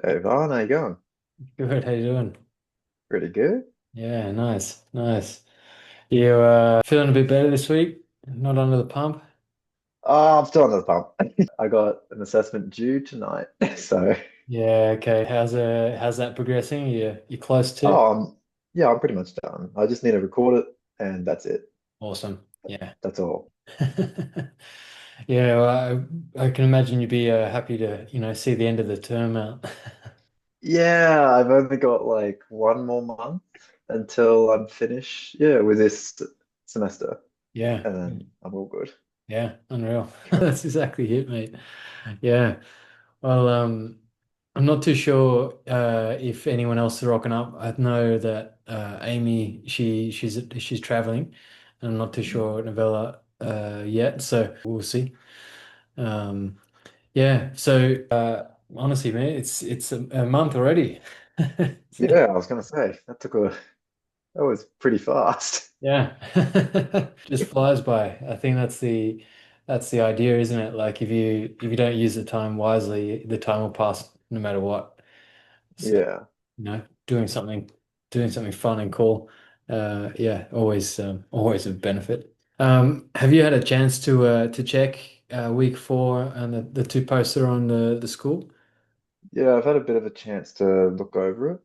Hey, Vaughn, how you going? Good, how you doing? Pretty good. Yeah, nice, nice. You feeling a bit better this week? Not under the pump? Oh, I'm still under the pump. I got an assessment due tonight. So, Yeah, okay. How's that progressing? You close to? oh, yeah, I'm pretty much done. I just need to record it, and that's it. Awesome. Yeah. That's all. Yeah, well, I can imagine you'd be happy to, see the end of the term out. Yeah, I've only got like one more month until I'm finished. Yeah, with this semester, Yeah. and then I'm all good. Yeah, unreal. That's exactly it, mate. Yeah. Well, I'm not too sure if anyone else is rocking up. I know that Amy, she's traveling. I'm not too Mhm. sure Novella yet, so we'll see. Um, yeah. So honestly, man, it's a month already. Yeah, I was gonna say that was pretty fast. Yeah. Just flies by. I think that's the idea, isn't it? Like if you don't use the time wisely, the time will pass no matter what. So, Yeah. doing something fun and cool. Yeah, always a benefit. Have you had a chance to check week 4 and the two posts are on the school? Yeah, I've had a bit of a chance to look over it.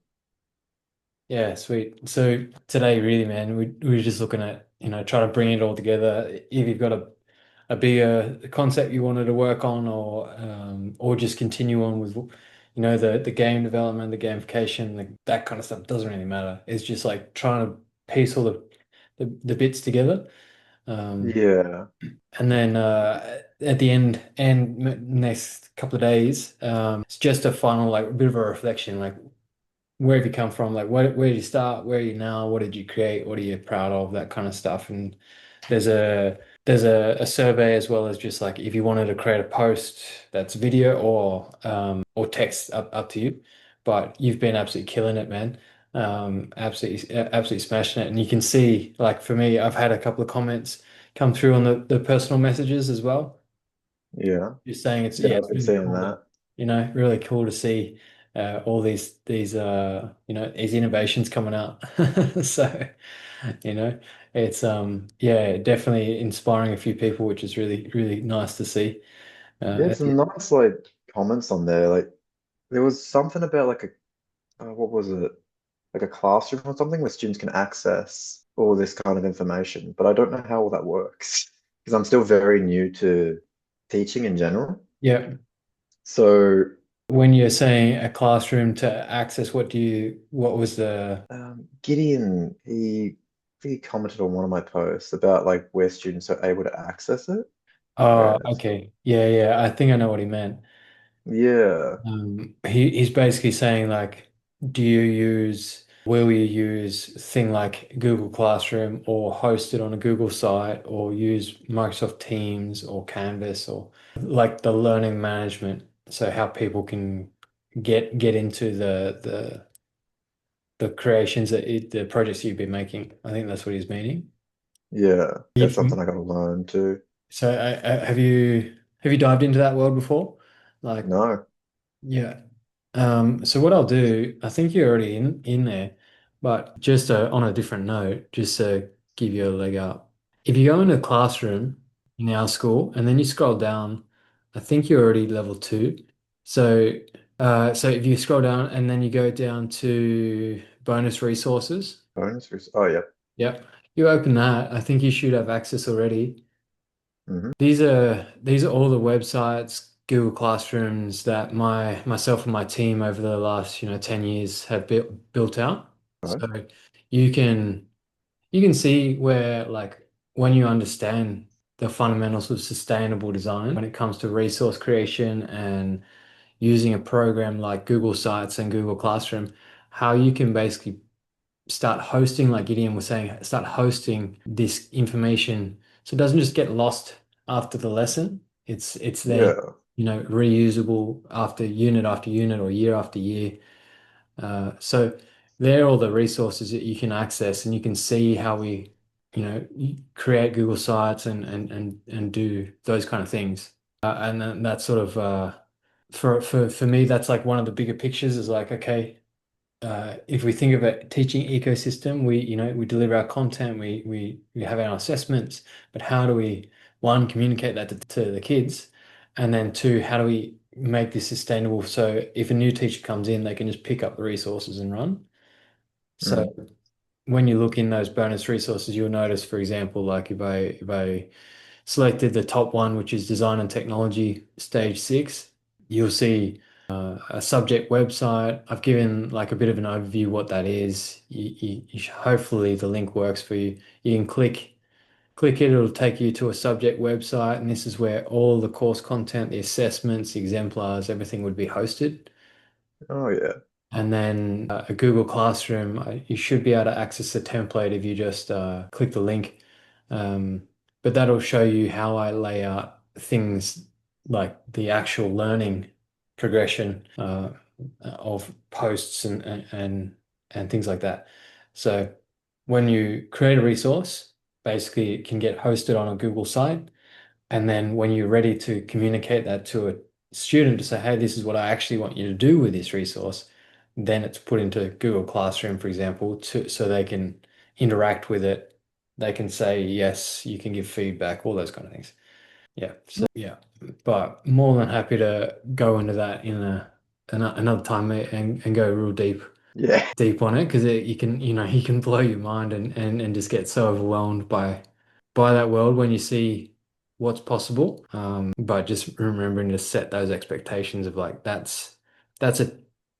Yeah, sweet. So today, really, man, we were just looking at, trying to bring it all together. If you've got a bigger concept you wanted to work on, or just continue on with, the game development, the gamification, that kind of stuff doesn't really matter. It's just like trying to piece all the bits together. Um, Yeah. and then at the end and next couple of days, it's just a final like bit of a reflection, like where have you come from? Like, where did you start? Where are you now? What did you create? What are you proud of? That kind of stuff. And there's a a survey as well as just like if you wanted to create a post that's video or text, up to you. But you've been absolutely killing it, man. Absolutely smashing it. And you can see, like for me, I've had a couple of comments come through on the personal messages as well. Yeah. You're saying Yeah, I've it's been really seeing cool to, that. really cool to see all these these innovations coming out. So, you know, it's yeah, definitely inspiring a few people, which is really nice to see. Yeah, At the, some nice like comments on there. Like there was something about like a what was it? Like a classroom or something where students can access all this kind of information, but I don't know how all that works because I'm still very new to teaching in general. yeah, So when you're saying a classroom to access, what was the Gideon, he commented on one of my posts about like where students are able to access it. oh, And okay. Yeah, I think I know what he meant. yeah, He's basically saying like, will you use thing like Google Classroom or host it on a Google site or use Microsoft Teams or Canvas or like the learning management, so how people can get into the creations the projects you've been making. I think that's what he's meaning. yeah, that's something You've, I gotta learn too. so have you dived into that world before? Like, No. yeah. So what I'll do, I think you're already in there, but just on a different note, just to give you a leg up. If you go into a classroom in our school and then you scroll down, I think you're already level 2. So so if you scroll down and then you go down to bonus resources, Oh yeah. yep, you open that. I think you should have access already. Hmm. These are all the websites, Google Classrooms that myself and my team over the last, 10 years have built out. Right. So you can you can see where like when you understand the fundamentals of sustainable design when it comes to resource creation and using a program like Google Sites and Google Classroom, how you can basically start hosting, like Gideon was saying, start hosting this information so it doesn't just get lost after the lesson. It's then, Yeah. reusable after unit or year after year. So they're all the resources that you can access and you can see how we, create Google Sites and do those kind of things. And then that sort of For me, that's like one of the bigger pictures is like, okay, if we think of a teaching ecosystem, we deliver our content, we have our assessments, but how do we, one, communicate that to the kids, and then two, how do we make this sustainable so if a new teacher comes in, they can just pick up the resources and run. So Mm, when you look in those bonus resources, you'll notice, for example, like if I selected the top one, which is design and technology, stage 6, you'll see a subject website. I've given like a bit of an overview what that is. Hopefully the link works for you. You can click it, it'll take you to a subject website, and this is where all the course content, the assessments, the exemplars, everything would be hosted. oh yeah. And then a Google Classroom, you should be able to access the template if you just click the link. But that'll show you how I lay out things like the actual learning progression of posts and things like that. So when you create a resource, basically it can get hosted on a Google site. And then when you're ready to communicate that to a student to say, hey, this is what I actually want you to do with this resource, then it's put into Google Classroom, for example, so they can interact with it. They can say, yes, you can give feedback, all those kind of things. Yeah. So yeah, but more than happy to go into that in another time and go real Yeah. deep on it because you can blow your mind and just get so overwhelmed by that world when you see what's possible. But just remembering to set those expectations of like that's a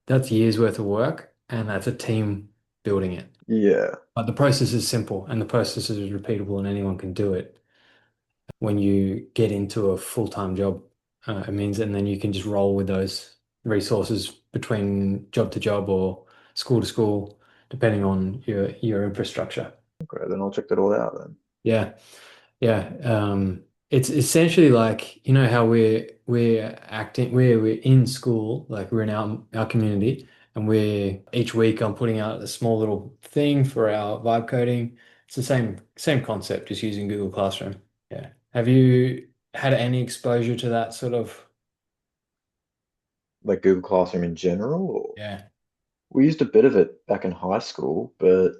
that's years worth of work and that's a team building it. Yeah. But the process is simple and the process is repeatable and anyone can do it. When you get into a full-time job, it means and then you can just roll with those resources between job to job or school to school, depending on your infrastructure. Okay, then I'll check that all out then. Yeah. Yeah, it's essentially like how we're acting, we're in school, like we're in our community, and we're each week I'm putting out a small little thing for our vibe coding. It's the same concept, just using Google Classroom. Yeah. Have you had any exposure to that sort of? Like Google Classroom in general, or Yeah. we used a bit of it back in high school, but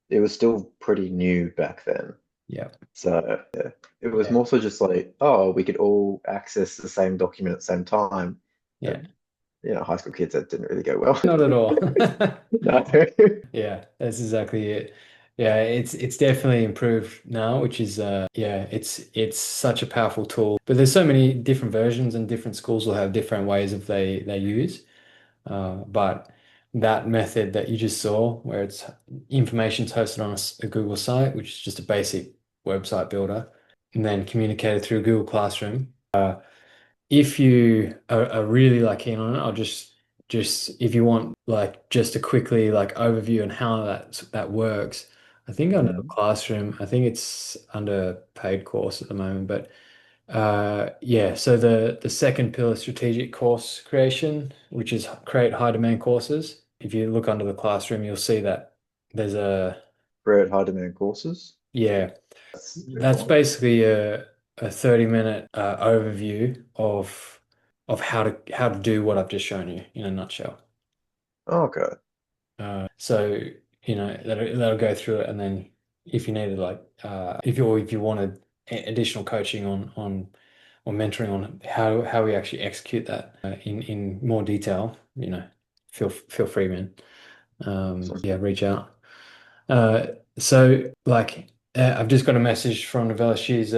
it was still pretty new back then. Yeah. So yeah, it was Yeah. more so just like, oh, we could all access the same document at the same time. Yeah. And high school kids, that didn't really go well. Not at all. No. Yeah, that's exactly it. Yeah, it's definitely improved now, which is yeah, it's such a powerful tool. But there's so many different versions and different schools will have different ways of they use. But that method that you just saw, where it's information's hosted on a Google site, which is just a basic website builder, and then communicated through Google Classroom. If you are really like keen on it, I'll just if you want like just a quickly like overview on how that works. I think under the Mm. classroom, I think it's under paid course at the moment, but yeah, so the second pillar strategic course creation, which is create high demand courses. If you look under the classroom, you'll see that there's a Create high demand courses. yeah. That's a bit That's more. basically a 30-minute overview of how to do what I've just shown you in a nutshell. Okay. So that'll go through it, and then if you needed like if you wanted additional coaching on or mentoring on how we actually execute that in more detail, feel free, man. Awesome. Yeah, reach out. So like I've just got a message from Novella. She's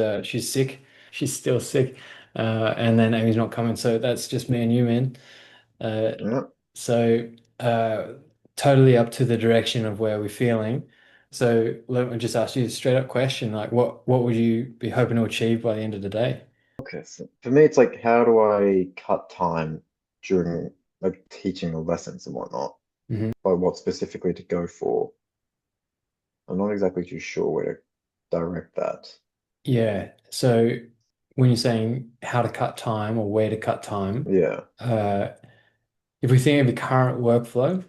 sick. She's still sick. And then Amy's not coming, so that's just me and you, man. Uh, Yeah. so totally up to the direction of where we're feeling. So let me just ask you a straight up question, like what would you be hoping to achieve by the end of the day? Okay. So for me, it's like, how do I cut time during like teaching the lessons and whatnot? Mhm. Like what specifically to go for? I'm not exactly too sure where to direct that. Yeah. So when you're saying how to cut time or where to cut time, Yeah. uh, if we think of your current workflow,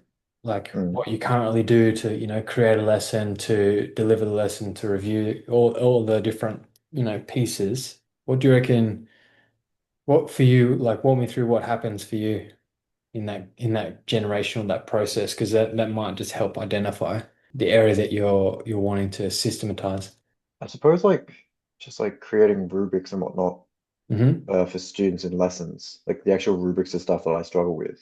like Mm. what you currently do to, create a lesson, to deliver the lesson, to review all the different, pieces, what do you reckon What for you, like walk me through what happens for you in that generation or that process, because that might just help identify the area that you're wanting to systematize. I suppose like just like creating rubrics and whatnot Hmm. for students in lessons, like the actual rubrics is stuff that I struggle with,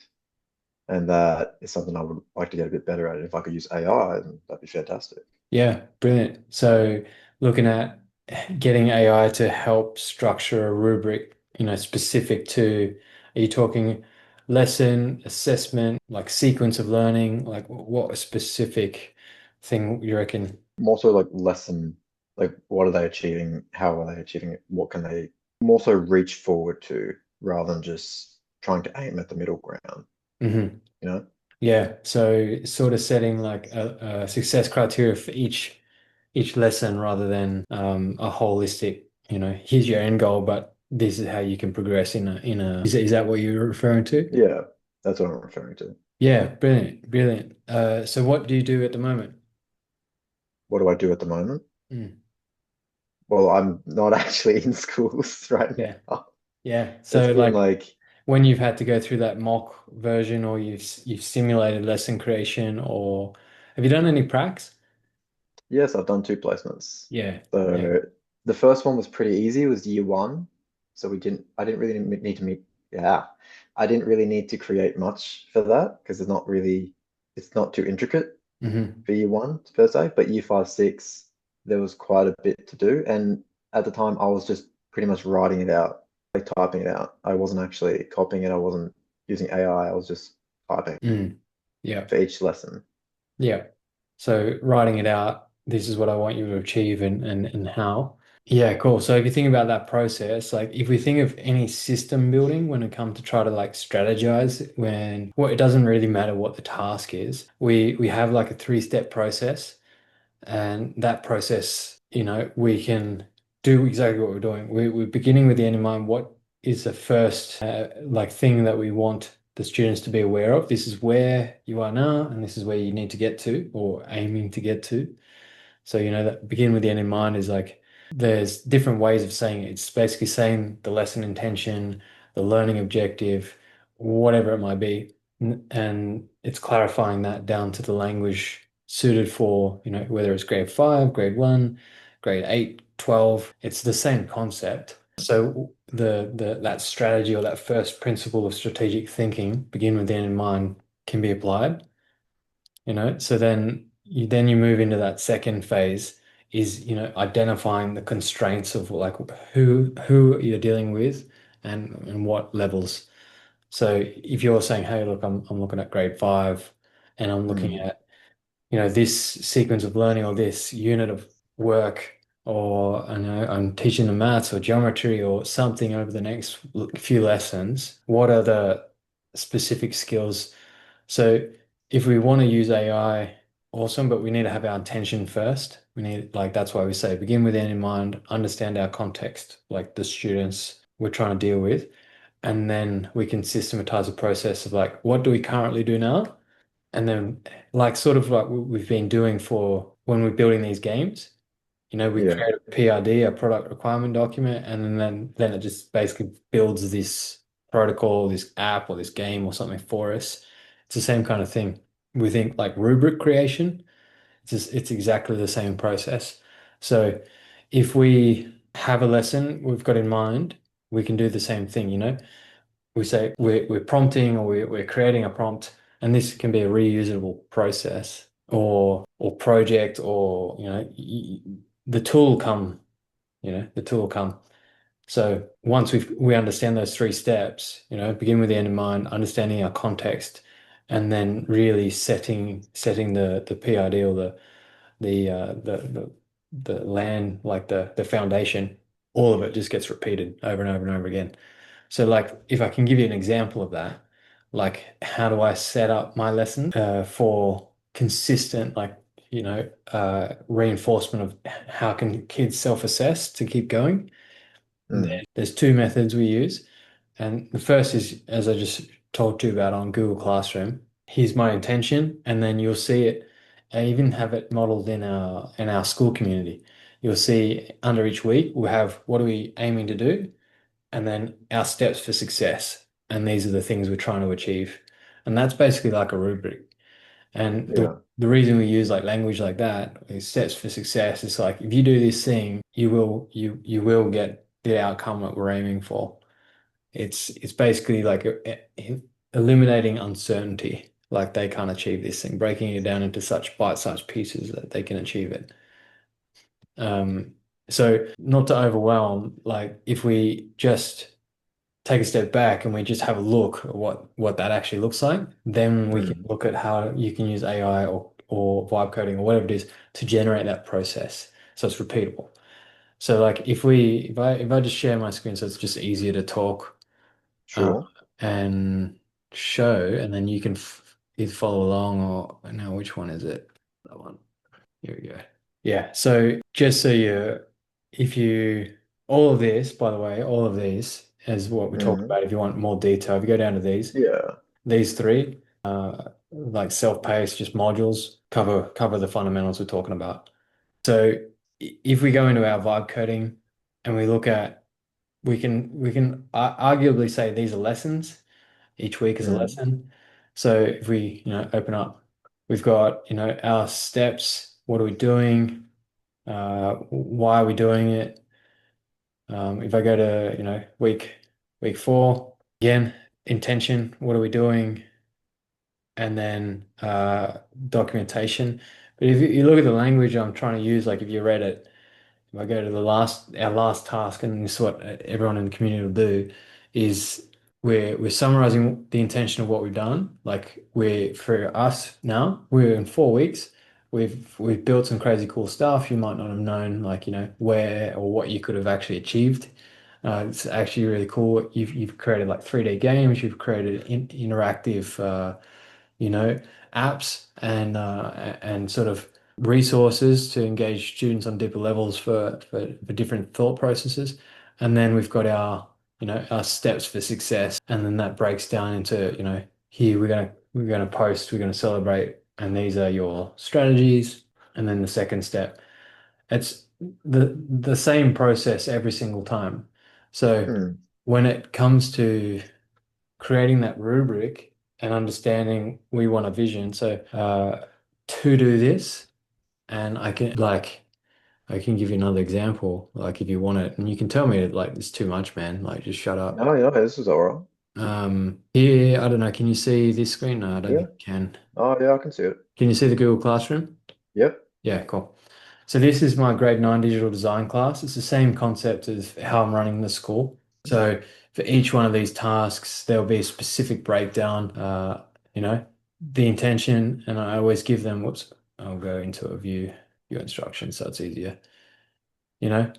and that is something I would like to get a bit better at. If I could use AI, then that'd be fantastic. Yeah, brilliant. So looking at getting AI to help structure a rubric, specific to, are you talking lesson, assessment, like sequence of learning, like what specific thing you reckon? More so like lesson, like what are they achieving? How are they achieving it? What can they more so reach forward to rather than just trying to aim at the middle ground, Hmm. you know? Yeah, so sort of setting like a success criteria for each lesson rather than a holistic, here's your end goal, but this is how you can progress is that what you're referring to? Yeah, that's what I'm referring to. Yeah, brilliant, brilliant. So what do you do at the moment? What do I do at the moment? Mm, Well, I'm not actually in schools right yeah, now. yeah. It's So been like like, when you've had to go through that mock version or you've simulated lesson creation or have you done any pracs? yes, I've done two placements. Yeah, yeah. So the first one was pretty easy, it was year one. So I didn't really need to meet, yeah, I didn't really need to create much for that because it's not too intricate Hmm. for year one per se. But year five, six, there was quite a bit to do. And at the time, I was just pretty much writing it out, like typing it out. I wasn't actually copying it. I wasn't using AI. I was just typing Mm, yeah. for each lesson. Yeah. So writing it out, this is what I want you to achieve and how. Yeah, cool. So if you think about that process, like if we think of any system building when it comes to try to like strategize when well, it doesn't really matter what the task is. We have like a three-step process. And that process, we can do exactly what we're doing. We're beginning with the end in mind. What is the first like thing that we want the students to be aware of? This is where you are now, and this is where you need to get to or aiming to get to. So, that begin with the end in mind is like there's different ways of saying it. It's basically saying the lesson intention, the learning objective, whatever it might be. And it's clarifying that down to the language suited for, whether it's grade 5, grade 1, grade 8, 12. It's the same concept. So that strategy or that first principle of strategic thinking, begin with the end in mind, can be applied. So then you move into that second phase is identifying the constraints of like who you're dealing with and what levels. So if you're saying, hey, look, I'm looking at grade 5 and I'm looking Mm, at this sequence of learning or this unit of work or I'm teaching them maths or geometry or something over the next few lessons, what are the specific skills? So if we want to use AI, awesome, but we need to have our intention first. We need, like, that's why we say begin with end in mind, understand our context, like the students we're trying to deal with, and then we can systematize a process of like, what do we currently do now? And then, like, sort of like we've been doing for when we're building these games, we yeah. create a PRD, a product requirement document, and then it just basically builds this protocol, this app or this game or something for us. It's the same kind of thing. We think like rubric creation, it's exactly the same process. So if we have a lesson we've got in mind, we can do the same thing, we say we're prompting or we're creating a prompt, and this can be a reusable process or project or the tool will come, the tool will come. So once we understand those three steps, begin with the end in mind, understanding our context, and then really setting the PID or the land like the foundation, all of it just gets repeated over and over and over again. So like if I can give you an example of that, like how do I set up my lesson for consistent like reinforcement of how can kids self-assess to keep going? Mm, There's two methods we use. And the first is, as I just told you about on Google Classroom, here's my intention, and then you'll see it. I even have it modeled in our school community. You'll see under each week we have what are we aiming to do, and then our steps for success. And these are the things we're trying to achieve. And that's basically like a rubric. And Yeah. the reason we use like language like that is steps for success. It's like if you do this thing, you will get the outcome that we're aiming for. It's basically like eliminating uncertainty. Like they can't achieve this thing, breaking it down into such bite-sized pieces that they can achieve it. Um, so not to overwhelm, like if we just take a step back and we just have a look at what that actually looks like, then we can Mm. look at how you can use AI or vibe coding or whatever it is to generate that process so it's repeatable. So like if I just share my screen so it's just easier to talk uh, Sure. and show, and then you can either follow along or now which one is it? That one. Here we go. Yeah. So just so you, if you, all of this, by the way, all of these is what we talked Mm. about. If you want more detail, if you go down to Yeah. these three, like self-paced, just modules, cover the fundamentals we're talking about. So if we go into our vibe coding and we look at, we can arguably say these are lessons. Each week is a Mm. lesson. So if we, open up, we've got, our steps. What are we doing? Why are we doing it? If I go to, week 4, again, intention, what are we doing? And then documentation. But if you look at the language I'm trying to use, like if you read it, if I go to our last task, and this is what everyone in the community will do, is we're summarizing the intention of what we've done. Like for us now, we're in 4 weeks. We've built some crazy cool stuff. You might not have known, like, where or what you could have actually achieved. It's actually really cool. You've created like 3D games. You've created interactive you know, apps and sort of resources to engage students on deeper levels for different thought processes. And then we've got our steps for success. And then that breaks down into, here we're gonna post, we're gonna celebrate, and these are your strategies. And then the second step. It's the same process every single time. So Mm. when it comes to creating that rubric and understanding we want a vision. So to do this, and I can give you another example, like if you want it, and you can tell me like it's too much, man. Like just shut up. No, yeah, this is all right. Here, I don't know. Can you see this screen? No, I don't Yeah. think you can. Oh, yeah, I can see it. Can you see the Google Classroom? Yep. Yeah, cool. So this is my grade 9 digital design class. It's the same concept as how I'm running the school. So for each one of these tasks, there'll be a specific breakdown, the intention, and I always give them, whoops, I'll go into a view instructions so it's easier. You know,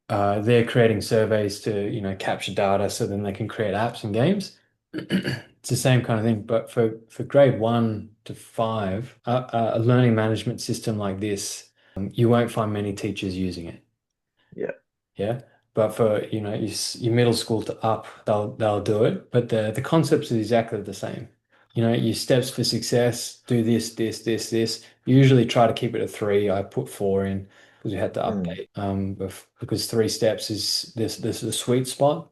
they're creating surveys to, capture data so then they can create apps and games. It's the same kind of thing, but for grade 1 to 5, a learning management system like this, you won't find many teachers using it. Yeah. Yeah. But for, your middle school to up, they'll do it. But the concepts are exactly the same. Your steps for success, do this, this, this, this. Usually try to keep it at 3. I put 4 in because we had to Mm. update. Because 3 steps is this is a sweet spot.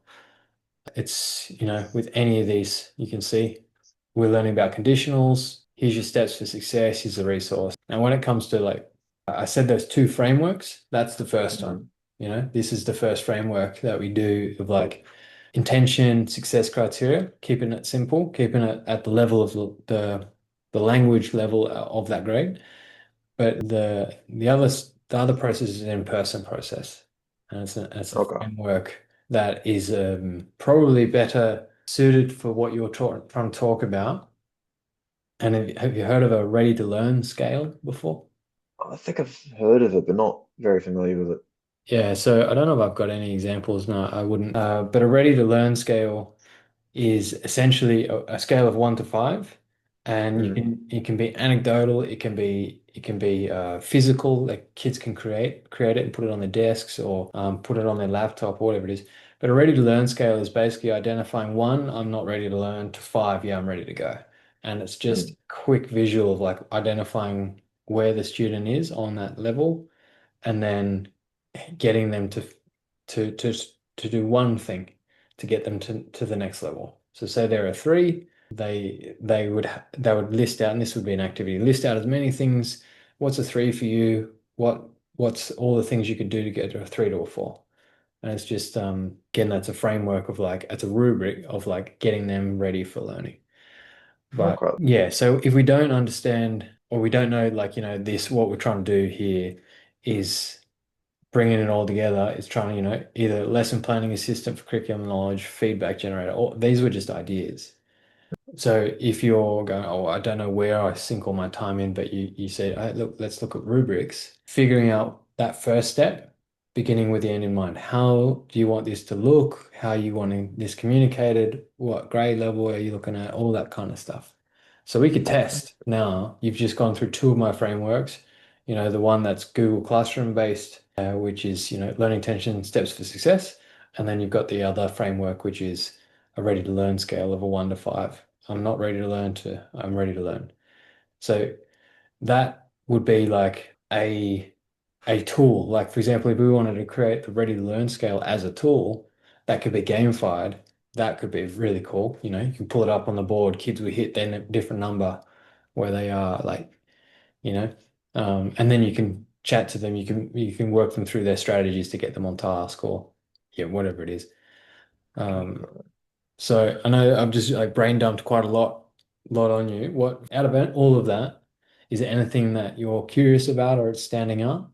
It's, with any of these, you can see we're learning about conditionals. Here's your steps for success. Here's the resource. Now, when it comes to like, I said there's 2 frameworks. That's the first one. Mm. This is the first framework that we do of like intention, success criteria, keeping it simple, keeping it at the level of the language level of that grade. But the other process is an in-person process, and it's a Okay. framework that is probably better suited for what you're trying to talk about. And have you heard of a ready to learn scale before? I think I've heard of it, but not very familiar with it. Yeah, so I don't know if I've got any examples. No, I wouldn't. But a ready to learn scale is essentially a scale of 1 to 5, and you Mm. can it can be anecdotal, it can be physical, like kids can create it and put it on their desks or put it on their laptop or whatever it is. But a ready to learn scale is basically identifying 1, I'm not ready to learn, to 5, yeah, I'm ready to go. And it's just Mm. a quick visual of like identifying where the student is on that level and then getting them to to do one thing. to get them to the next level. So say there are three, they would list out, and this would be an activity, list out as many things. What's a three for you? What's all the things you could do to get to a three to a four? And it's just again, that's a framework of like it's a rubric of like getting them ready for learning. But Okay. yeah, so if we don't understand or we don't know, like, this, what we're trying to do here is bringing it all together, is trying to, either lesson planning assistant for curriculum knowledge, feedback generator, or these were just ideas. So if you're going, oh, I don't know where I sink all my time in, but you say, hey, look, let's look at rubrics, figuring out that first step, beginning with the end in mind. How do you want this to look? How are you wanting this communicated? What grade level are you looking at? All that kind of stuff. So we could test now. You've just gone through two of my frameworks. The one that's Google Classroom based, which is, learning intention steps for success. And then you've got the other framework, which is a ready to learn scale of a 1 to 5. I'm not ready to learn to I'm ready to learn. So that would be like a tool. Like for example, if we wanted to create the ready to learn scale as a tool, that could be gamified. That could be really cool. You can pull it up on the board. Kids will hit then a different number where they are, like, you know, and then you can chat to them. You can work them through their strategies to get them on task, or yeah, whatever it is. Um, so I know I've just like brain dumped quite a lot on you. What out of all of that, is there anything that you're curious about or it's standing out?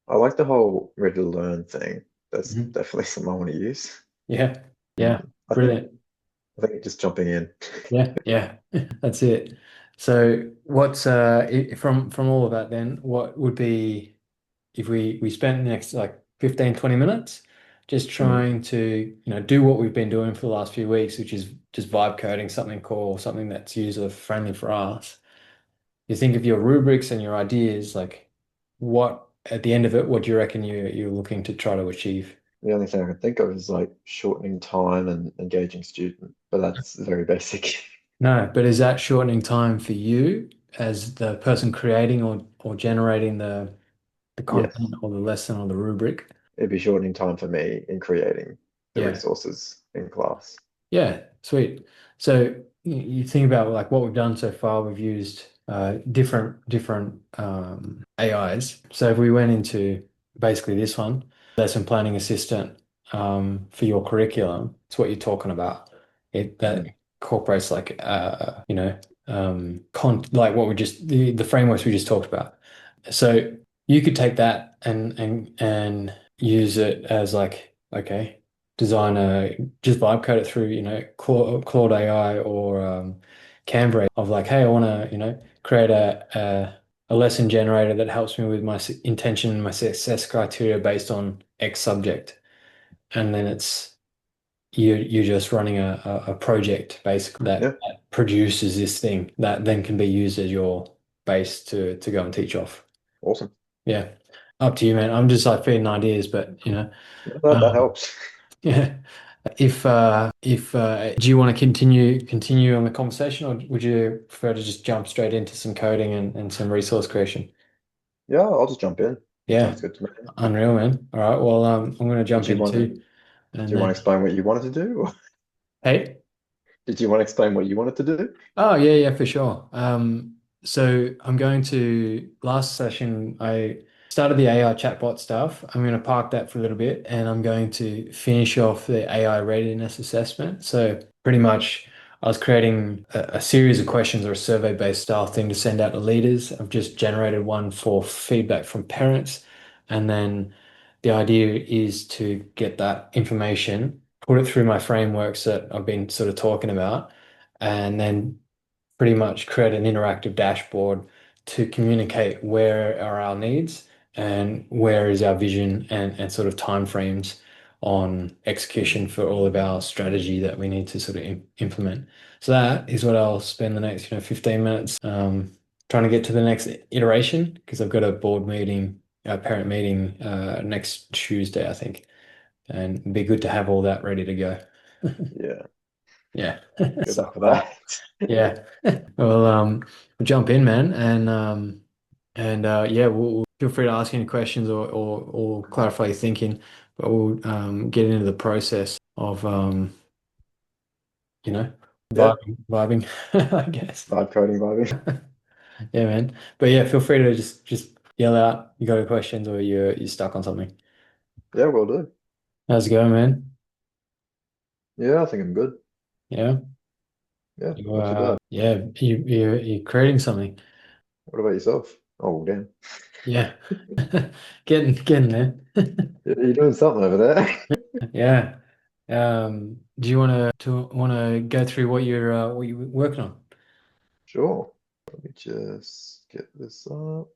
I like the whole ready to learn thing. That's Mhm. definitely something I want to use. Yeah, yeah, Mm. brilliant. I think just jumping in. Yeah, yeah, that's it. So what's from all of that then, what would be if we spent the next like 15, 20 minutes just Mm. trying to, do what we've been doing for the last few weeks, which is just vibe coding something cool, something that's user friendly for us. You think of your rubrics and your ideas, like what at the end of it, what do you reckon you're looking to try to achieve? The only thing I can think of is like shortening time and engaging student, but that's very basic. No, but is that shortening time for you as the person creating or generating the content Yes, or the lesson or the rubric? it'd be shortening time for me in creating the Yeah. resources in class. Yeah, sweet. So you think about like what we've done so far, we've used different AIs. So if we went into basically this one, lesson planning assistant for your curriculum, it's what you're talking about. It that Mm. incorporates like like what we just the frameworks we just talked about. So you could take that and use it as like, okay, design just vibe code it through, Claude AI or Canva of like, hey, I want to, create a lesson generator that helps me with my intention and my success criteria based on X subject. And then it's you're just running a project basically Yeah, that produces this thing that then can be used as your base to go and teach off. awesome. Yeah. Up to you, man. I'm just like feeding ideas, but That um, helps. yeah. If do you want to continue on the conversation, or would you prefer to just jump straight into some coding and some resource creation? Yeah, I'll just jump in. Yeah, Sounds good to me. unreal, man. All right, well, I'm going to Did jump you in want to, too, do and you want to then explain what you wanted to do? Or hey. did you want to explain what you wanted to do? Oh yeah, yeah, for sure. So I'm going to last session I started the AI chatbot stuff. I'm going to park that for a little bit, and I'm going to finish off the AI readiness assessment. So pretty much I was creating a series of questions or a survey-based style thing to send out to leaders. I've just generated one for feedback from parents, and then the idea is to get that information, put it through my frameworks that I've been sort of talking about, and then pretty much create an interactive dashboard to communicate where are our needs and where is our vision and sort of timeframes on execution for all of our strategy that we need to sort of implement. So that is what I'll spend the next, 15 minutes trying to get to the next iteration, because I've got a board meeting, a parent meeting next Tuesday, I think, and it'd be good to have all that ready to go. Yeah, Yeah. good So luck for that. yeah. Well, we'll jump in, man, and yeah, we'll feel free to ask any questions or clarify your thinking. but we'll get into the process of you know, Yeah, vibing, I guess. vibe coding, vibing. Yeah, man. But yeah, feel free to just yell out you got any questions or you're stuck on something. Yeah, will do. How's it going, man? Yeah, I think I'm good. Yeah. Yeah, You not too bad. yeah, you're creating something. What about yourself? Oh, damn. Yeah. Getting there. You're doing something over there. Yeah. Do you want to go through what you're working on? Sure. Let me just get this up.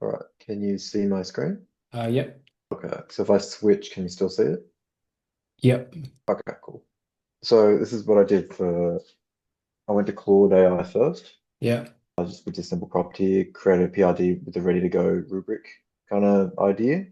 All right. Can you see my screen? Yep. Okay. So if I switch, can you still see it? Yep. Okay, cool. So this is what I did for, I went to Claude AI first. Yep. I just with this simple prompt here, created a PRD with a ready to go rubric kind of idea.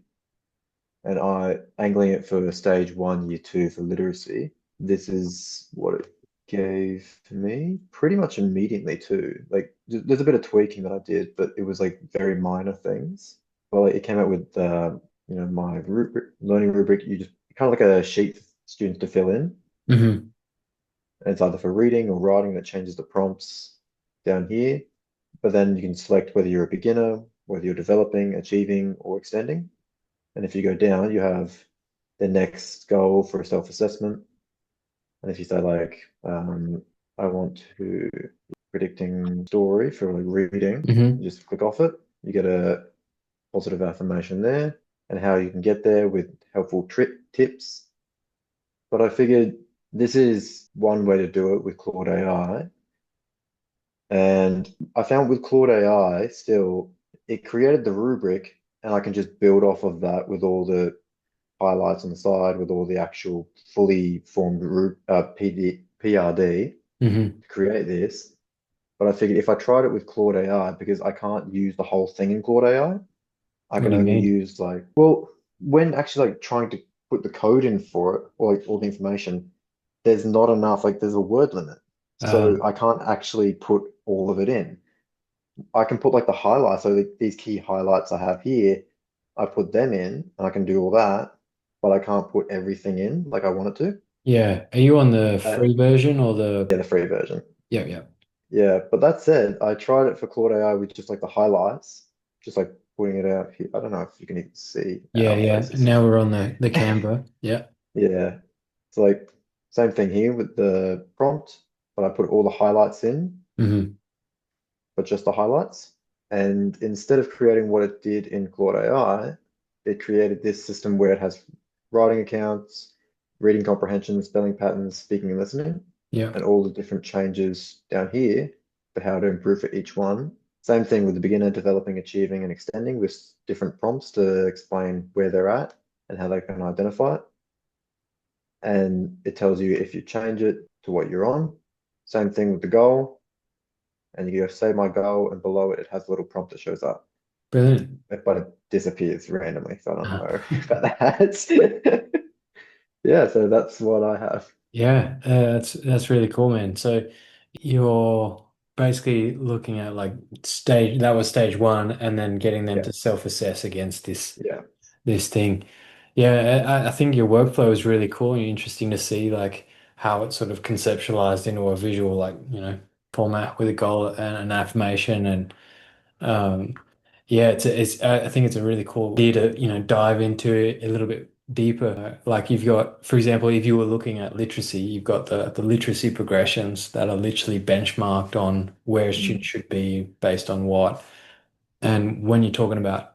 And I angling it for stage one, year two for literacy. This is what it gave to me pretty much immediately too. Like there's a bit of tweaking that I did, but it was like very minor things. Well, it came out with my rubric, learning rubric. You just kind of like a sheet for students to fill in. Hmm. And it's either for reading or writing that changes the prompts down here. But then you can select whether you're a beginner, whether you're developing, achieving, or extending. And if you go down, you have the next goal for a self-assessment. And if you say like, I want to predicting story for like reading, Hmm. you just click off it. You get a positive affirmation there and how you can get there with helpful trip tips. But I figured this is one way to do it with Claude AI. And I found with Claude AI still, it created the rubric and I can just build off of that with all the highlights on the side with all the actual fully formed PRD Hmm. to create this. But I figured if I tried it with Claude AI, because I can't use the whole thing in Claude AI, I What can do you only mean? use like, well, when actually like trying to put the code in for it or like all the information, there's not enough, like there's a word limit. So Um, I can't actually put all of it in. I can put like the highlights, so these key highlights I have here, I put them in and I can do all that, but I can't put everything in like I want it to. yeah. Are you on the Uh, free version or the? yeah, the free version. Yeah, yeah. Yeah, but that said, I tried it for Claude AI with just like the highlights, just like putting it out here. I don't know if you can even see Yeah, our yeah. faces. Now we're on the Canva. Yeah. Yeah, it's like same thing here with the prompt, but I put all the highlights in Hmm. but just the highlights. And instead of creating what it did in Claude AI, it created this system where it has writing accounts, reading comprehension, spelling patterns, speaking and listening, Yeah. and all the different changes down here for how to improve for each one. Same thing with the beginner, developing, achieving, and extending with different prompts to explain where they're at and how they can identify it. And it tells you if you change it to what you're on. Same thing with the goal and you go save my goal, and below it, it has a little prompt that shows up, Brilliant. but it disappears randomly. So I don't Uh, know about that. Yeah, so that's what I have. yeah, that's really cool, man. So you're basically looking at like that was stage one, and then getting them Yeah, to self-assess against yeah. this thing. Yeah, I think your workflow is really cool and interesting to see like how it's sort of conceptualized into a visual like, format with a goal and an affirmation and um yeah, it's I think it's a really cool idea to, dive into it a little bit deeper. Like you've got, for example, if you were looking at literacy, you've got the literacy progressions that are literally benchmarked on where students Mm, should be based on what. And when you're talking about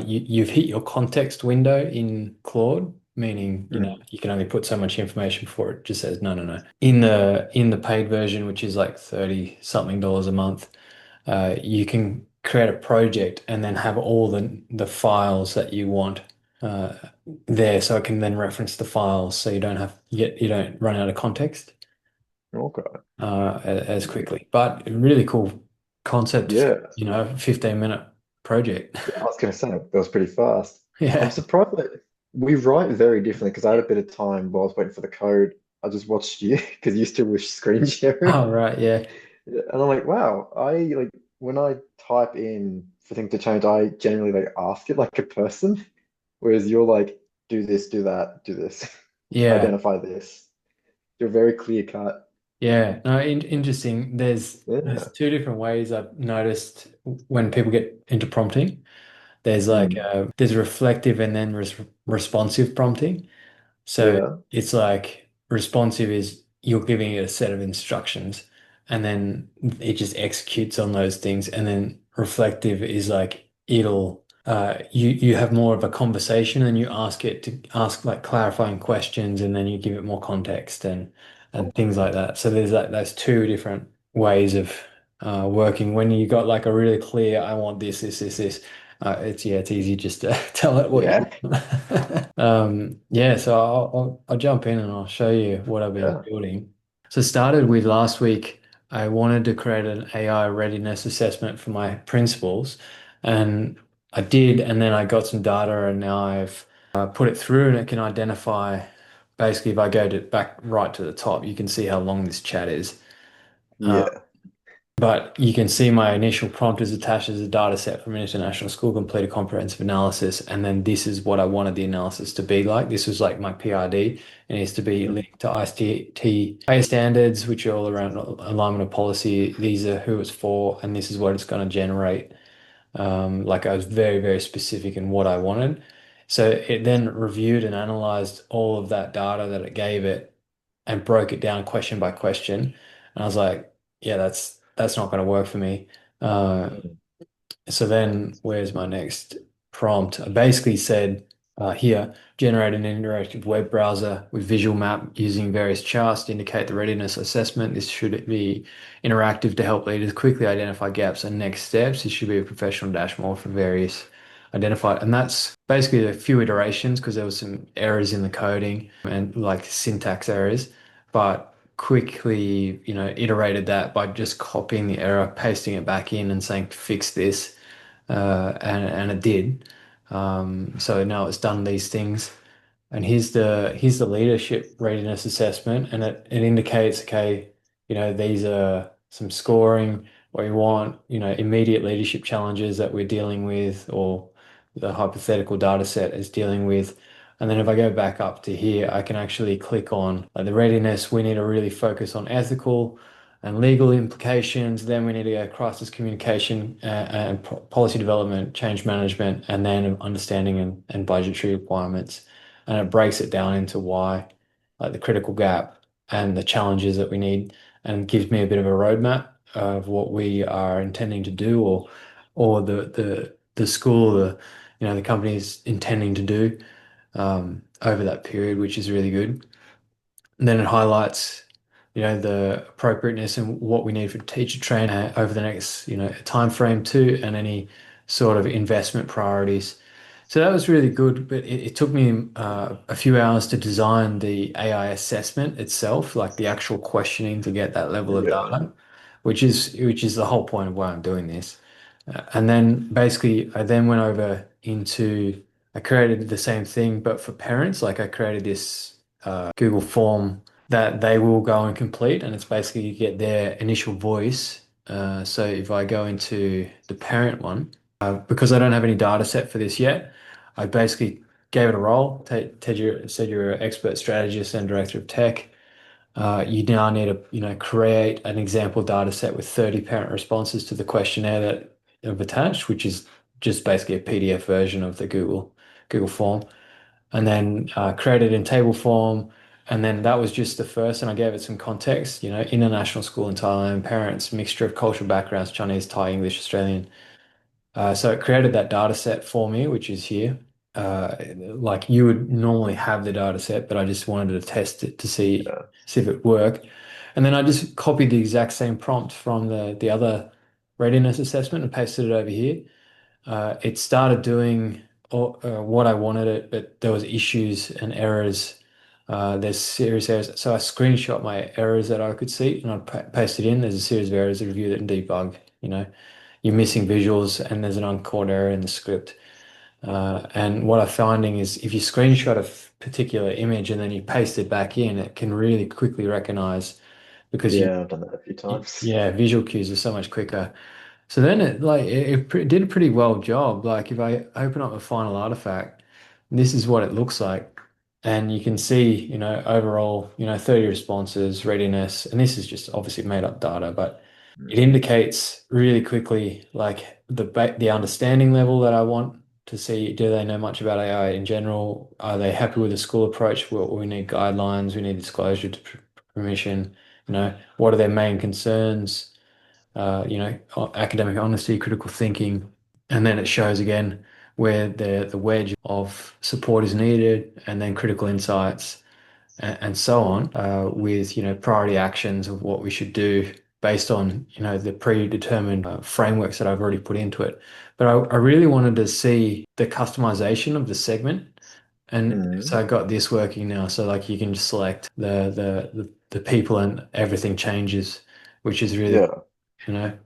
you've hit your context window in Claude, meaning mm. you can only put so much information before it just says no, no, no. In the paid version, which is like 30 something dollars a month, you can create a project and then have all the files that you want uh, there, so it can then reference the files, so you don't run out of context Okay. as quickly. But really cool concept for, Yeah. 15-minute project. Yeah, I was going to say that was pretty fast. I'm Yeah. surprised that we write very differently because I had a bit of time while I was waiting for the code. I just watched you because you still were screen sharing. Oh, right. Yeah. Yeah, and I'm like, wow, I like when I type in for things to change, I generally like ask it like a person. Whereas you're like, do this, do that, do this, Yeah. identify this. You're very clear cut. Yeah, no, interesting. There's Yeah. two different ways I've noticed when people get into prompting. There's Mm. there's reflective and then responsive prompting. So Yeah. it's like responsive is you're giving it a set of instructions and then it just executes on those things. And then reflective is like it'll you have more of a conversation and you ask it to ask like clarifying questions and then you give it more context and things like that. So there's like those two different ways of working. When you got like a really clear, I want this. It's yeah, it's easy just to tell it what you Yeah. want. Yeah, so I'll jump in and I'll show you what I've been Yeah. building. So started with last week, I wanted to create an AI readiness assessment for my principals, and I did, and then I got some data, and now I've put it through, and it can identify. Basically, if I go to back right to the top, you can see how long this chat is. Uh, Yeah. but you can see my initial prompt is attached as a data set from an international school, complete a comprehensive analysis. And then this is what I wanted the analysis to be like. This was like my PRD. It needs to be Mm. linked to ICT standards, which are all around alignment of policy. These are who it's for, and this is what it's going to generate. Like I was very, very specific in what I wanted. So it then reviewed and analyzed all of that data that it gave it and broke it down question by question. And I was like, yeah, that's not going to work for me. Uh, Mm. so then where's my next prompt? I basically said here, generate an interactive web browser with visual map using various charts to indicate the readiness assessment. This should be interactive to help leaders quickly identify gaps and next steps. This should be a professional dashboard for various identified. And that's basically a few iterations because there was some errors in the coding and like syntax errors, but quickly, iterated that by just copying the error, pasting it back in and saying fix this and it did. So now it's done these things. And here's the leadership readiness assessment, and it indicates, okay, these are some scoring where we want, immediate leadership challenges that we're dealing with, or the hypothetical data set is dealing with. And then if I go back up to here, I can actually click on like the readiness. We need to really focus on ethical and legal implications. Then we need to go crisis communication and policy development, change management, and then understanding and budgetary requirements. And it breaks it down into why, like the critical gap and the challenges that we need, and gives me a bit of a roadmap of what we are intending to do, or the school, the company is intending to do over that period, which is really good. And then it highlights, the appropriateness and what we need for teacher training over the next, time frame too, and any sort of investment priorities. So that was really good, but it took me a few hours to design the AI assessment itself, like the actual questioning to get that level of Yeah. data, which is the whole point of why I'm doing this. And then basically, I then went over into I created the same thing, but for parents. Like I created this Google form that they will go and complete, and it's basically you get their initial voice. So if I go into the parent one, because I don't have any data set for this yet, I basically gave it a role. Ted, you said you're an expert strategist and director of tech. You now need to, create an example data set with 30 parent responses to the questionnaire that I've attached, which is just basically a PDF version of the Google form, and then create it in table form. And then that was just the first, and I gave it some context, international school in Thailand, parents, mixture of cultural backgrounds, Chinese, Thai, English, Australian. So it created that data set for me, which is here. Like you would normally have the data set, but I just wanted to test it to see Yeah. see if it worked. And then I just copied the exact same prompt from the other readiness assessment and pasted it over here. It started doing what I wanted it, but there was issues and errors. There's serious errors. So I screenshot my errors that I could see and I paste it in. There's a series of errors, review it and debug. You're missing visuals and there's an uncaught error in the script. And what I'm finding is if you screenshot a particular image and then you paste it back in, it can really quickly recognize because Yeah, I've done that a few times. yeah, visual cues are so much quicker. So then it did a pretty well job. Like if I open up a final artifact, this is what it looks like. And you can see, overall, 30 responses, readiness, and this is just obviously made up data, but it Mm. indicates really quickly like the understanding level that I want to see. Do they know much about AI in general? Are they happy with the school approach? Well, we need guidelines, we need disclosure to permission. What are their main concerns? Academic honesty, critical thinking, and then it shows again where the wedge of support is needed, and then critical insights and so on, with priority actions of what we should do based on the predetermined frameworks that I've already put into it. But I really wanted to see the customization of the segment. And Mm. so I got this working now. So like you can just select the people and everything changes, which is really Yeah, so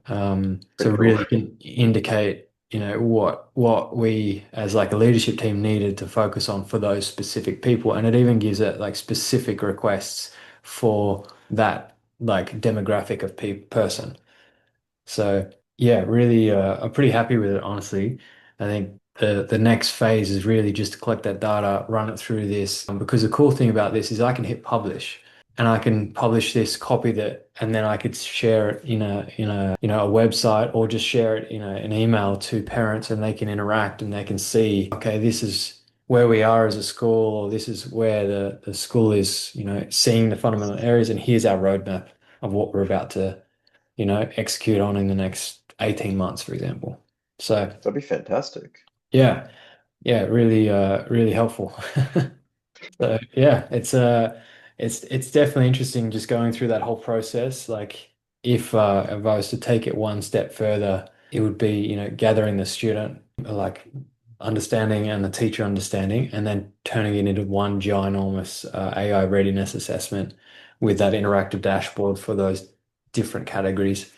pretty cool. really can indicate, what we as like a leadership team needed to focus on for those specific people. And it even gives it like specific requests for that like demographic of pe person. So yeah, really, I'm pretty happy with it, honestly. I think the next phase is really just to collect that data, run it through this. Because the cool thing about this is I can hit publish, and I can publish this, copy that, and then I could share it in a website, or just share it in an email to parents, and they can interact and they can see, okay, this is where we are as a school, or this is where the school is, seeing the fundamental areas, and here's our roadmap of what we're about to execute on in the next 18 months, for example. So That'd be fantastic. yeah, yeah, really, really helpful. So yeah, it's definitely interesting just going through that whole process. Like if I was to take it one step further, it would be, gathering the student like understanding and the teacher understanding, and then turning it into one ginormous AI readiness assessment with that interactive dashboard for those different categories.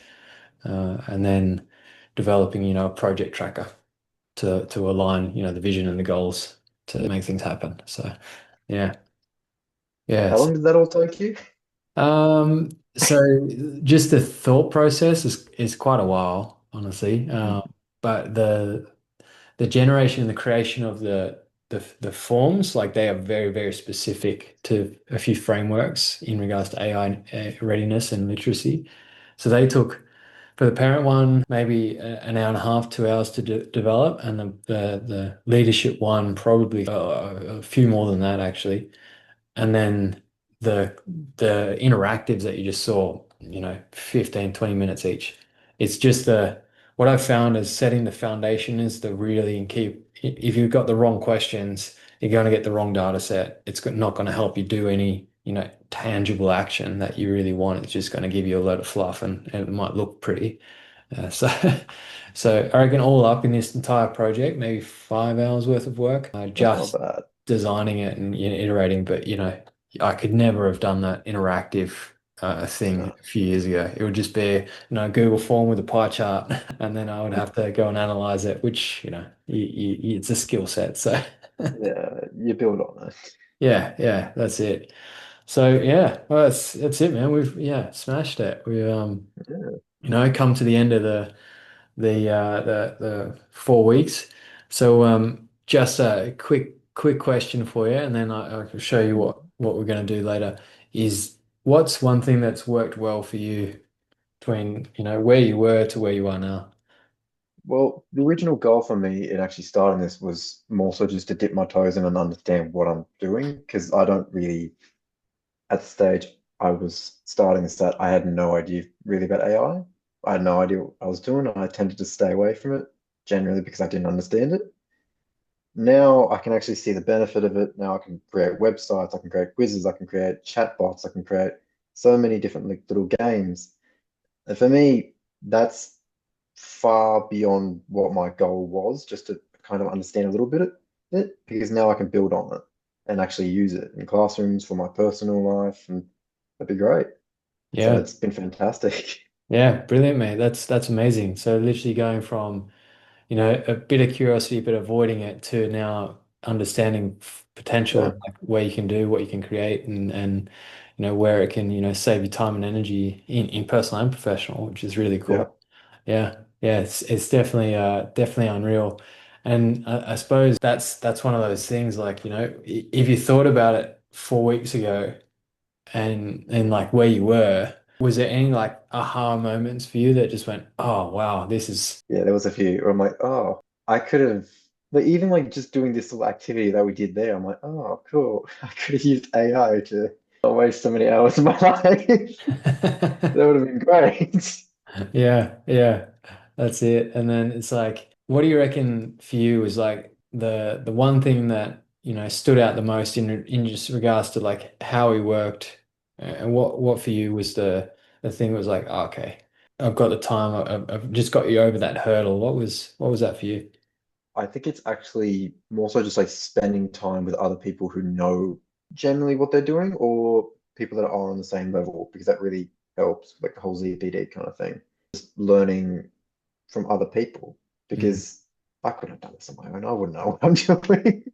And then developing, a project tracker to align, the vision and the goals to make things happen. So yeah, yeah. How long did that all take you? So just the thought process is quite a while, honestly. Mm. But the generation and the creation of the forms, like they are very, very specific to a few frameworks in regards to AI readiness and literacy. So they took, for the parent one, maybe an hour and a half, 2 hours to develop, and the leadership one probably a few more than that actually. And then the the interactives that you just saw, 15, 20 minutes each. It's just what I've found is setting the foundation is the really key. If you've got the wrong questions, you're going to get the wrong data set. It's not going to help you do any, tangible action that you really want. It's just going to give you a load of fluff, and it might look pretty. So, so I reckon all up in this entire project, maybe 5 hours worth of work, That's not just bad. designing it and iterating. But I could never have done that interactive thing No. a few years ago. It would just be, Google form with a pie chart, and then I would have to go and analyze it, which, it's a skill set. So Yeah, you build on it. yeah, yeah, that's it. So yeah, well, that's it, man. We've smashed it. We Yeah. come to the end of the 4 weeks. So just a quick question for you, and then I can show you Mm. what we're going to do later. Is what's one thing that's worked well for you between where you were to where you are now? Well, the original goal for me in actually starting this was more so just to dip my toes in and understand what I'm doing, because I don't really, at the stage I was starting this, that I had no idea really about AI. I had no idea what I was doing. I tended to stay away from it generally because I didn't understand it. Now I can actually see the benefit of it. Now I can create websites, I can create quizzes, I can create chatbots, I can create so many different like, little games. And for me, that's far beyond what my goal was, just to kind of understand a little bit of it, because now I can build on it and actually use it in classrooms for my personal life, and that'd be great. So Yeah, it's been fantastic. yeah, brilliant, mate. That's amazing. So literally going from a bit of curiosity, but avoiding it, to now understanding potential Yeah, and like where you can do, what you can create, and where it can save you time and energy in personal and professional, which is really yeah. cool. Yeah, yeah, it's definitely unreal. And I suppose that's one of those things like, if you thought about it 4 weeks ago and like where you were, was there any like aha moments for you that just went, oh wow, this is Yeah, there was a few where I'm like, oh, I could have, like, even like just doing this little activity that we did there, I'm like, oh, cool. I could have used AI to not waste so many hours of my life. That would have been great. Yeah, yeah, that's it. And then it's like, what do you reckon for you was like the one thing that, stood out the most in just regards to like how he worked, and what for you was the thing that was like, oh, okay, I've got the time, I've just got you over that hurdle. What was that for you? I think it's actually more so just like spending time with other people who know generally what they're doing or people that are on the same level because that really helps, like the whole ZPD kind of thing. Just learning from other people Mm, because I couldn't have done this on my own. I wouldn't know what I'm doing.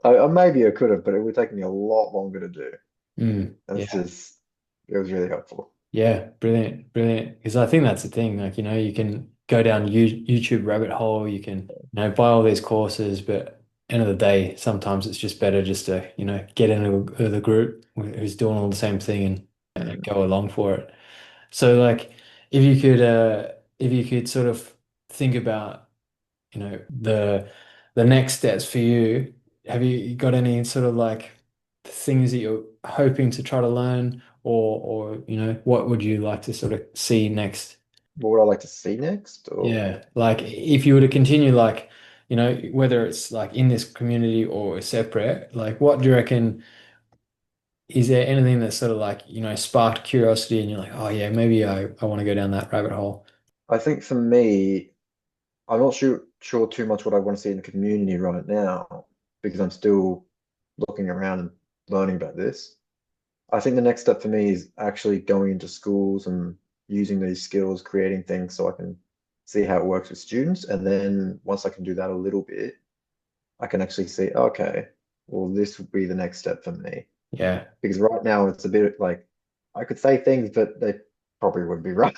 Maybe I could have, but it would take me a lot longer to do. And it's yeah. just, it was really helpful. Yeah, brilliant, brilliant. Because I think that's the thing. Like, you can go down YouTube rabbit hole, you can, buy all these courses, but end of the day, sometimes it's just better just to, get into the group who's doing all the same thing and Mm. go along for it. So like if you could sort of think about, the next steps for you, have you got any sort of like things that you're hoping to try to learn or what would you like to sort of see next? What would I like to see next? Or Yeah, like if you were to continue like, whether it's like in this community or separate, like what do you reckon, is there anything that sort of like, sparked curiosity and you're like, oh yeah, maybe I want to go down that rabbit hole. I think for me, I'm not sure too much what I want to see in the community right now because I'm still looking around and learning about this. I think the next step for me is actually going into schools and using these skills, creating things so I can see how it works with students. And then once I can do that a little bit, I can actually see, okay, well, this would be the next step for me. Yeah. Because right now it's a bit like I could say things, but they probably wouldn't be right.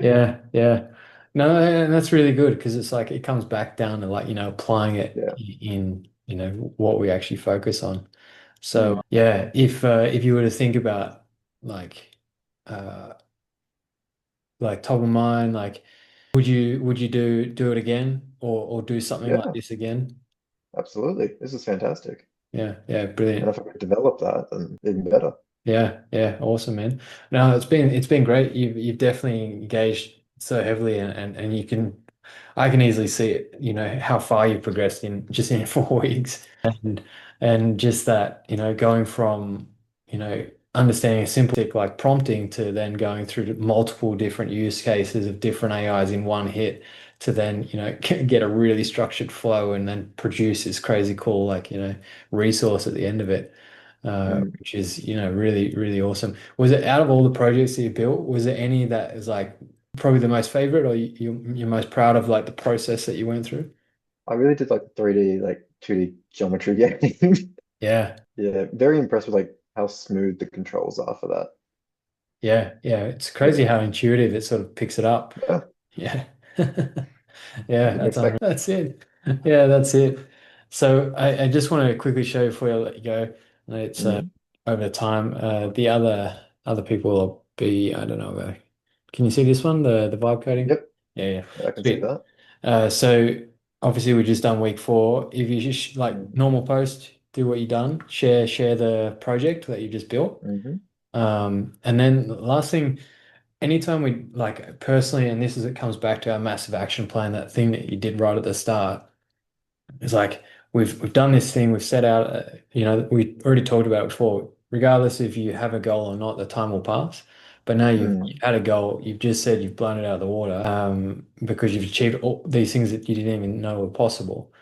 Yeah, yeah. No, and that's really good because it's like it comes back down to like, applying it Yeah. in, what we actually focus on. Mm. So yeah, if you were to think about like uh like top of mind, like would you do it again or do something like Yeah, this again? absolutely. This is fantastic. Yeah, yeah, And brilliant. if I could develop that, then even better. Yeah, yeah, awesome, man. No, it's been great. You've definitely engaged so heavily and you can I can easily see it, how far you progressed in 4 weeks. And just that, going from, understanding a simple thing like prompting to then going through to multiple different use cases of different AIs in one hit to then, get a really structured flow and then produce this crazy cool like, resource at the end of it, Mm. which is, really, really awesome. Was it out of all the projects that you built, was there any that is like probably the most favorite or you're most proud of like the process that you went through? I really did like the 3D, like 2D geometry game. Yeah. Yeah, very impressed with like how smooth the controls are for that. Yeah. Yeah. It's crazy Yeah, how intuitive it sort of picks it up. yeah, Yeah. Yeah, didn't that's expect. that's it. Yeah, that's it. So I just want to quickly show you before I let you go. It's Mm. over time. The other people will be, I don't know. Can you see this one? The vibe coding? Yep, Yeah, yeah. yeah, I can see Sweet. that. So obviously we just done week 4. If you just like Mm. normal post, do what you done, share the project that you just built. Hmm. And then the last thing, anytime we like personally, and this is it comes back to our massive action plan, that thing that you did right at the start. It's like we've done this thing, we've set out, we already talked about it before. Regardless if you have a goal or not, the time will pass. But now you've Mm. had a goal, you've just said you've blown it out of the water, because you've achieved all these things that you didn't even know were possible.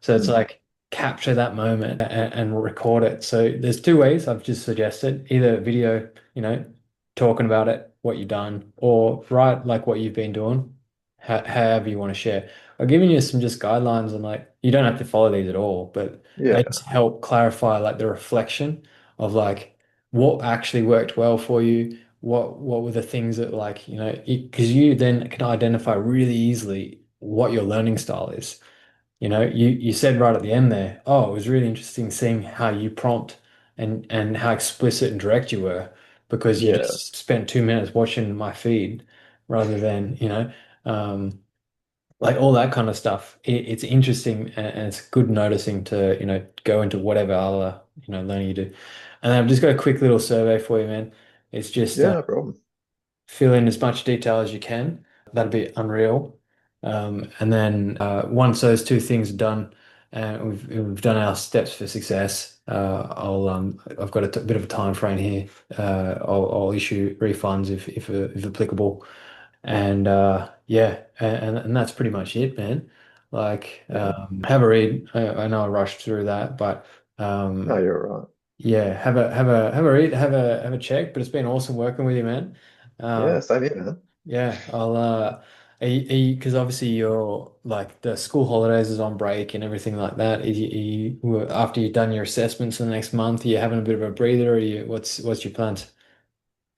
So it's Mm. like capture that moment and record it. So there's two ways I've just suggested, either video, talking about it, what you've done, or write like what you've been doing, however you want to share. I've given you some just guidelines and like you don't have to follow these at all, but they Yeah. just help clarify like the reflection of like what actually worked well for you, what were the things that like, because you then can identify really easily what your learning style is. You said right at the end there, oh, it was really interesting seeing how you prompt and how explicit and direct you were because you Yeah, just spent 2 minutes watching my feed rather than, like all that kind of stuff. It's interesting and it's good noticing to, go into whatever other, learning you do. And then I've just got a quick little survey for you, man. It's just yeah, no problem. fill in as much detail as you can. That'd be unreal. And then once those two things are done, and we've done our steps for success, I've got a bit of a time frame here. I'll issue refunds if applicable, and yeah, and that's pretty much it, man. Like, Yeah, have a read. I know I rushed through that, but no, um, you're right. yeah, have a read, have a check. But it's been awesome working with you, man. Yeah, Um, same here, man. yeah, I'll because obviously you're like the school holidays is on break and everything like that. After you've done your assessments for the next month, are you having a bit of a breather, or what's your plans?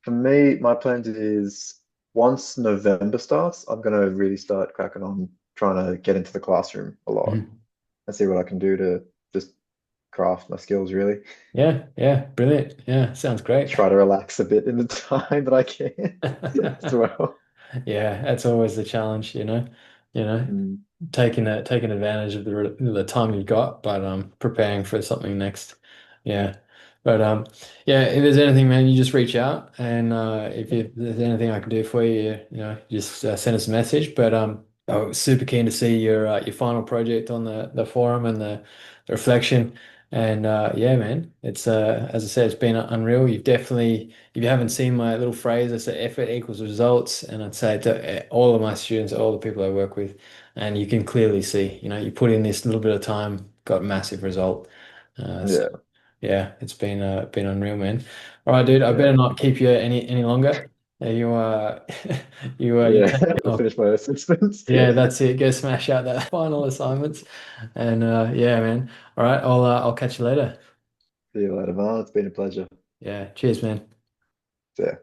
For me, my plan is once November starts, I'm gonna really start cracking on trying to get into the classroom a lot Mhm. and see what I can do to just craft my skills really. Yeah, yeah, brilliant. Yeah, sounds great. Try to relax a bit in the time that I can as well. Yeah, that's always the challenge, You know, Mm, taking advantage of the time you've got, but preparing for something next. Yeah. But yeah, if there's anything, man, you just reach out and if there's anything I can do for you, just send us a message. But I was super keen to see your final project on the forum and the reflection. And yeah, man, it's as I said, it's been unreal. If you haven't seen my little phrase, I say effort equals results, and I'd say to all of my students, all the people I work with, and you can clearly see, you put in this little bit of time, got a massive result. So yeah, yeah, it's been unreal, man. All right, dude, I better yeah, not keep you any longer. You you yeah. take it I'll off. finish my assessments. Yeah, that's it. Go smash out that final assignments, and yeah, man. All right, I'll catch you later. See you later, man. It's been a pleasure. Yeah, cheers, man. Yeah.